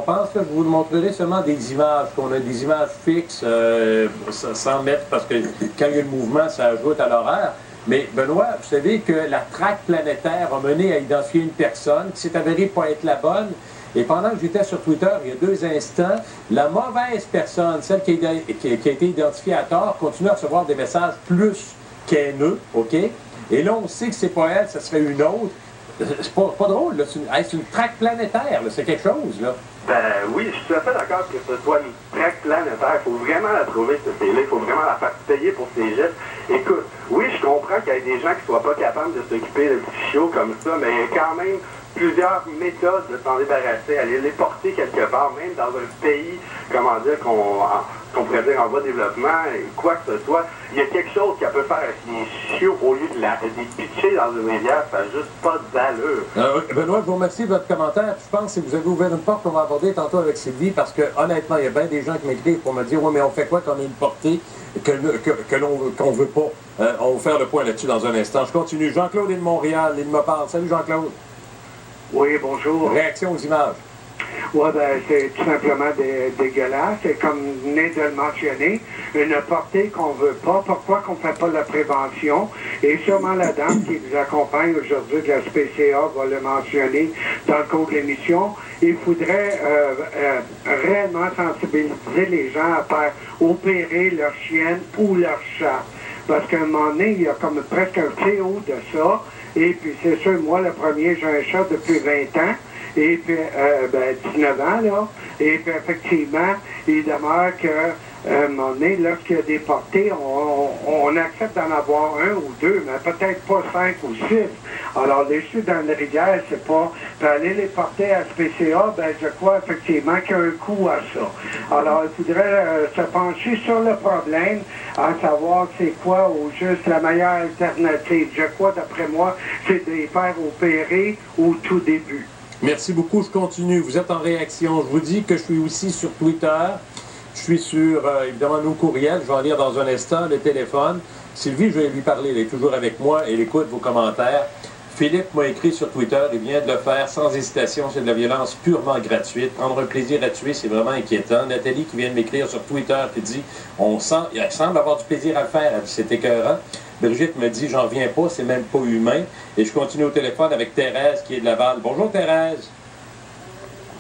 pense. Là, je vous montrerai seulement des images, qu'on a des images fixes, sans mettre, parce que quand il y a le mouvement, ça ajoute à l'horaire. Mais Benoît, vous savez que la traque planétaire a mené à identifier une personne qui s'est avérée pas être la bonne. Et pendant que j'étais sur Twitter, il y a 2 instants, la mauvaise personne, celle qui a été identifiée à tort, continue à recevoir des messages plus qu'haineux, OK? Et là, on sait que c'est pas elle, ça serait une autre. C'est pas drôle, là. C'est une traque planétaire, là. C'est quelque chose, là. Ben oui, je suis tout à fait d'accord que ce soit une traque planétaire. Il faut vraiment la trouver, cette fille-là. Il faut vraiment la faire payer pour ses gestes. Écoute, oui, je comprends qu'il y ait des gens qui ne soient pas capables de s'occuper de petits chiots comme ça, mais il y a quand même plusieurs méthodes de s'en débarrasser, aller les porter quelque part, même dans un pays, comment dire, qu'on pourrait dire en voie de développement, quoi que ce soit. Il y a quelque chose qu'elle peut faire avec les chiots au lieu de les pitcher dans une rivière, ça n'a juste pas d'allure. Benoît, je vous remercie de votre commentaire. Je pense que vous avez ouvert une porte qu'on va aborder tantôt avec Sylvie, parce que honnêtement, il y a bien des gens qui m'écrivent pour me dire « Oui, mais on fait quoi quand on a une portée qu'on veut pas? On va faire le point là-dessus dans un instant. Je continue. Jean-Claude est de Montréal. Il me parle. Salut Jean-Claude. Oui, bonjour. Réaction aux images. Oui, ben c'est tout simplement dégueulasse. Et comme vous venez de le mentionner, une portée qu'on veut pas. Pourquoi qu'on ne fait pas la prévention? Et sûrement la dame qui vous accompagne aujourd'hui de la SPCA va le mentionner dans le cours de l'émission. Il faudrait réellement sensibiliser les gens à faire opérer leur chienne ou leur chat. Parce qu'à un moment donné, il y a comme presque un fléau de ça. Et puis, c'est sûr, moi, le premier, j'ai un chat depuis 20 ans. Et puis, 19 ans, là. Et puis, effectivement, il demeure que, à un moment donné, lorsqu'il y a des portées, on accepte d'en avoir 1 ou 2, mais peut-être pas 5 ou 6. Alors, les chutes dans la rivière, c'est pas... Puis aller les porter à SPCA, ben, je crois effectivement qu'il y a un coût à ça. Alors, il faudrait se pencher sur le problème, à savoir c'est quoi au juste la meilleure alternative. Je crois, d'après moi, c'est de les faire opérer au tout début. Merci beaucoup, je continue. Vous êtes en réaction. Je vous dis que je suis aussi sur Twitter. Je suis sur, évidemment, nos courriels. Je vais en lire dans un instant, le téléphone. Sylvie, je vais lui parler. Elle est toujours avec moi. Elle écoute vos commentaires. Philippe m'a écrit sur Twitter. Il vient de le faire sans hésitation. C'est de la violence purement gratuite. Prendre un plaisir à tuer, c'est vraiment inquiétant. Nathalie qui vient de m'écrire sur Twitter qui dit elle semble avoir du plaisir à le faire. Elle dit c'est écœurant. Brigitte me dit, j'en viens pas, c'est même pas humain. Et je continue au téléphone avec Thérèse qui est de Laval. Bonjour Thérèse.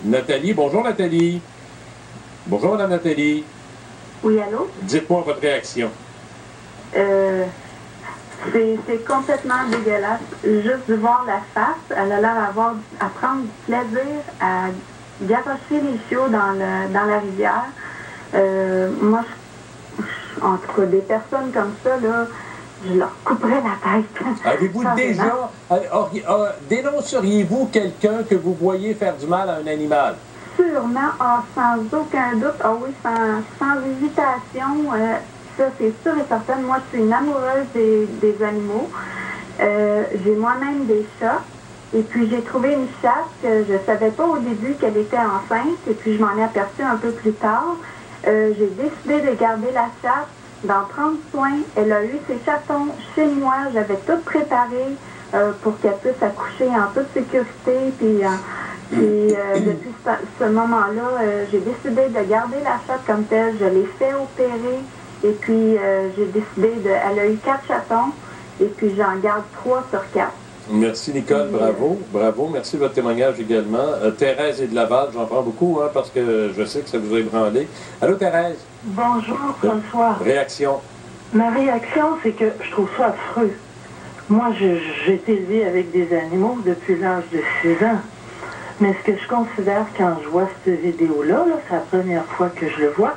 Nathalie, bonjour Nathalie. Bonjour Madame Nathalie. Oui, allô? Dites-moi votre réaction. C'est complètement dégueulasse. Juste de voir la face, elle a l'air à prendre du plaisir à garocher les chiots dans la rivière. Moi, en tout cas, des personnes comme ça, là, je leur couperais la tête. Avez-vous déjà... dénonceriez-vous quelqu'un que vous voyez faire du mal à un animal? Sûrement, sans aucun doute. Ah oui, sans hésitation. Ça, c'est sûr et certain. Moi, je suis une amoureuse des animaux. J'ai moi-même des chats. Et puis, j'ai trouvé une chatte que je ne savais pas au début qu'elle était enceinte. Et puis, je m'en ai aperçue un peu plus tard. J'ai décidé de garder la chatte, d'en prendre soin. Elle a eu ses chatons chez moi. J'avais tout préparé pour qu'elle puisse accoucher en toute sécurité. Puis depuis ce moment-là, j'ai décidé de garder la chatte comme telle. Je l'ai fait opérer. Et puis, j'ai décidé elle a eu 4 chatons. Et puis, j'en garde 3 sur 4. Merci Nicole, bravo, bravo. Merci de votre témoignage également. Thérèse est de Laval, j'en prends beaucoup parce que je sais que ça vous a ébranlé. Allô Thérèse? Bonjour François. Réaction? Ma réaction, c'est que je trouve ça affreux. Moi, j'ai été élevée avec des animaux depuis l'âge de 6 ans. Mais ce que je considère quand je vois cette vidéo-là, c'est la première fois que je le vois,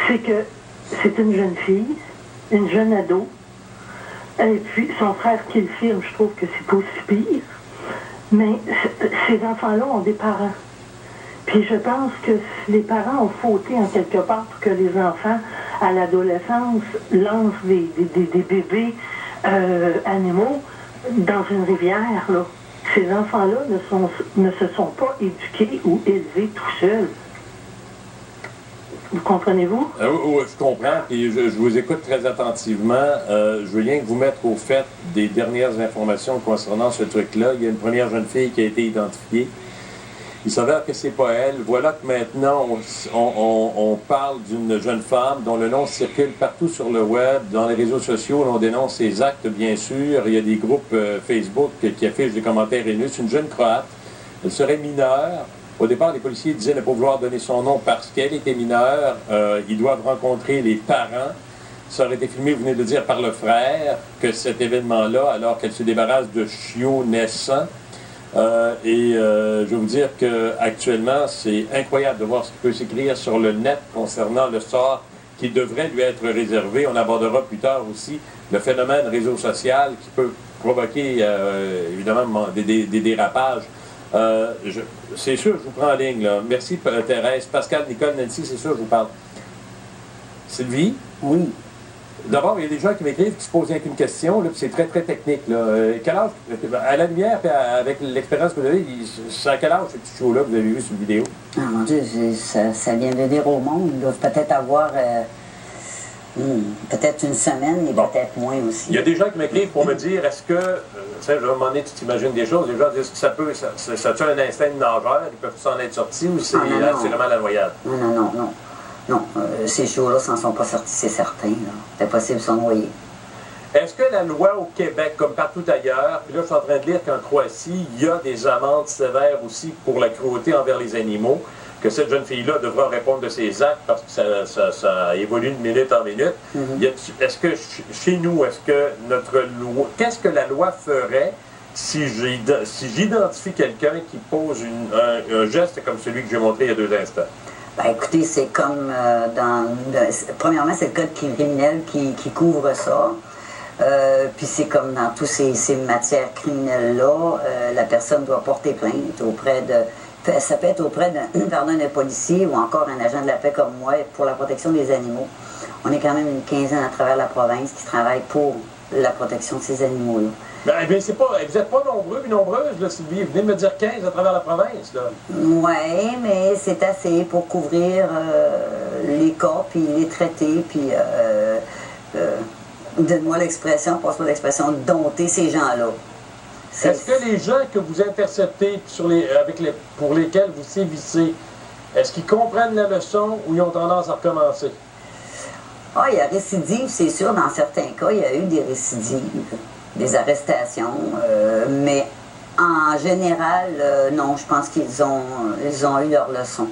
c'est que c'est une jeune fille, une jeune ado. Et puis, son frère qui le filme, je trouve que c'est aussi pire. Mais ces enfants-là ont des parents. Puis je pense que les parents ont fauté en quelque part pour que les enfants, à l'adolescence, lancent des bébés animaux dans une rivière. Là. Ces enfants-là ne se sont pas éduqués ou élevés tout seuls. Vous comprenez-vous? Oui, je comprends. Et je vous écoute très attentivement. Je veux rien que vous mettre au fait des dernières informations concernant ce truc-là. Il y a une première jeune fille qui a été identifiée. Il s'avère que c'est pas elle. Voilà que maintenant, on parle d'une jeune femme dont le nom circule partout sur le web, dans les réseaux sociaux. On dénonce ses actes, bien sûr. Il y a des groupes Facebook qui affichent des commentaires haineux. C'est une jeune Croate. Elle serait mineure. Au départ, les policiers disaient ne pas vouloir donner son nom parce qu'elle était mineure. Ils doivent rencontrer les parents. Ça aurait été filmé, vous venez de dire, par le frère, que cet événement-là, alors qu'elle se débarrasse de chiots naissants. Je vais vous dire qu'actuellement, c'est incroyable de voir ce qui peut s'écrire sur le net concernant le sort qui devrait lui être réservé. On abordera plus tard aussi le phénomène réseau social qui peut provoquer, évidemment, des dérapages. C'est sûr, je vous prends en ligne, là. Merci, Thérèse. Pascal, Nicole, Nancy, c'est sûr, je vous parle. Sylvie? Oui. D'abord, il y a des gens qui m'écrivent, qui se posent une question, là, puis c'est très, très technique. Là. Quel âge, à la lumière, puis avec l'expérience que vous avez, c'est à quel âge ce petit show-là que vous avez vu sur vidéo? Ah mon Dieu, ça vient de dire au monde. Ils doivent peut-être avoir peut-être une semaine, et peut-être moins aussi. Il y a des gens qui m'écrivent pour me dire, est-ce que, tu sais, à un moment donné, tu t'imagines des choses, les gens disent que ça tue un instinct de nageur, ils peuvent s'en être sortis, ou c'est vraiment la noyade? Non, ces shows-là s'en sont pas sortis, c'est certain. C'est possible de s'en noyer. Est-ce que la loi au Québec, comme partout ailleurs, puis là je suis en train de lire qu'en Croatie, il y a des amendes sévères aussi pour la cruauté envers les animaux, que cette jeune fille-là devra répondre de ses actes parce que ça évolue de minute en minute. Est-ce que chez nous, est-ce que notre loi, qu'est-ce que la loi ferait si j'identifie quelqu'un qui pose un geste comme celui que j'ai montré il y a 2 instants? Ben, écoutez, c'est comme premièrement, c'est le code criminel qui couvre ça. Puis c'est comme dans tous ces matières criminelles-là, la personne doit porter plainte auprès de... Ça peut être auprès d'un policier ou encore un agent de la paix comme moi pour la protection des animaux. On est quand même une quinzaine à travers la province qui travaille pour la protection de ces animaux-là. Ben, c'est pas, vous n'êtes pas nombreux et nombreuses, là, Sylvie. Vous venez de me dire 15 à travers la province, là. Oui, mais c'est assez pour couvrir les cas, puis les traiter, puis, donne-moi l'expression, passe-moi l'expression, dompter ces gens-là. Est-ce que les gens que vous interceptez pour lesquels vous sévissez, est-ce qu'ils comprennent la leçon ou ils ont tendance à recommencer? Ah, il y a récidive, c'est sûr. Dans certains cas, il y a eu des récidives, des arrestations, mais en général, non, je pense qu'ils ont eu leur leçon.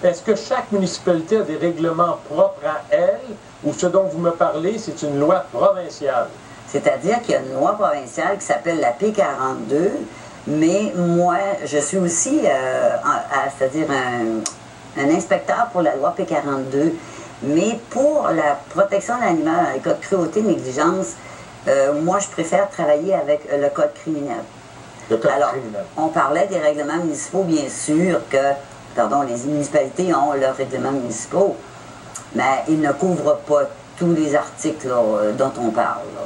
Est-ce que chaque municipalité a des règlements propres à elle, ou ce dont vous me parlez, c'est une loi provinciale? C'est-à-dire qu'il y a une loi provinciale qui s'appelle la P42, mais moi, je suis aussi, c'est-à-dire un inspecteur pour la loi P42, mais pour la protection de l'animal dans les cas de cruauté, négligence, moi, je préfère travailler avec le code criminel. Le code criminel. On parlait des règlements municipaux, bien sûr, les municipalités ont leurs règlements municipaux, mais ils ne couvrent pas tous les articles là, dont on parle. Là.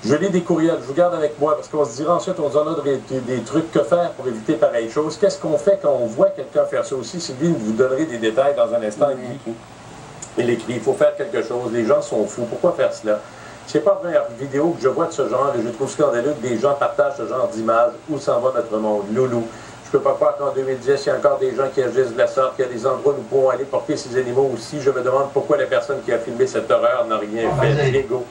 Je lis des courriels, je vous garde avec moi, parce qu'on se dira ensuite, on donnera des trucs que faire pour éviter pareille chose. Qu'est-ce qu'on fait quand on voit quelqu'un faire ça aussi? Sylvie, vous donnerez des détails dans un instant. Il écrit, il faut faire quelque chose, les gens sont fous, pourquoi faire cela? C'est pas la première vidéo que je vois de ce genre, et je trouve scandaleux que des gens partagent ce genre d'images. Où s'en va notre monde? Loulou. Je peux pas croire qu'en 2010, il y a encore des gens qui agissent de la sorte, qu'il y a des endroits où nous pouvons aller porter ces animaux aussi. Je me demande pourquoi la personne qui a filmé cette horreur n'a rien fait. Lego.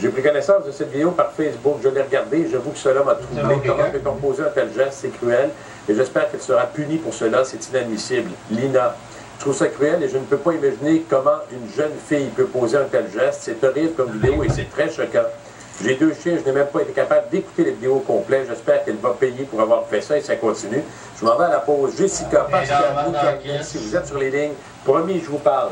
J'ai pris connaissance de cette vidéo par Facebook, je l'ai regardée, j'avoue que cela m'a troublé. Comment peut-on poser un tel geste? C'est cruel, et j'espère qu'elle sera punie pour cela, c'est inadmissible. Lina, je trouve ça cruel et je ne peux pas imaginer comment une jeune fille peut poser un tel geste. C'est horrible comme vidéo et c'est très choquant. J'ai 2 chiens, je n'ai même pas été capable d'écouter les vidéos complètes. J'espère qu'elle va payer pour avoir fait ça et ça continue. Je m'en vais à la pause. Jessica, Pascal, si vous êtes sur les lignes, promis, je vous parle.